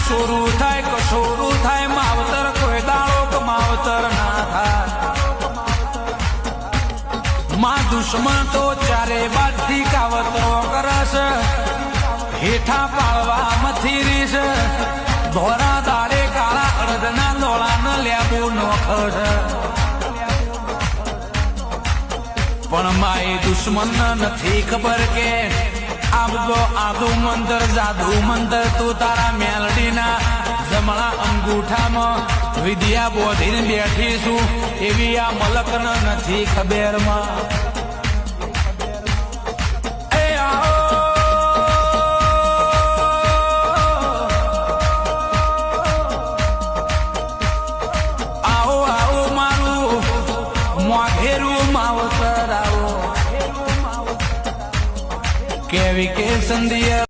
સોરું થાય કસોરું થાય માવતર કોઈ દાડો કમાવતર ના થાય માં દુશ્મન તો ચારે બાજથી કાવતરો કરસ હેઠા પાળવા મથીરીશ ધોરા દાડે કાળા અડદના દોળાને લેબુ નોખસ પણ માએ દુશ્મન નથી ખબર કે આ બધો આદુ મંતર જાદુ મંતર તું તારા મેલડીના જમણા અંગૂઠામાં વિદ્યા બોધીને બેઠી છું એવી આ મલકને નથી ખબર માં આવો આવો મારું મોઘેરું માવતર આવો કેવી કે સંધિયા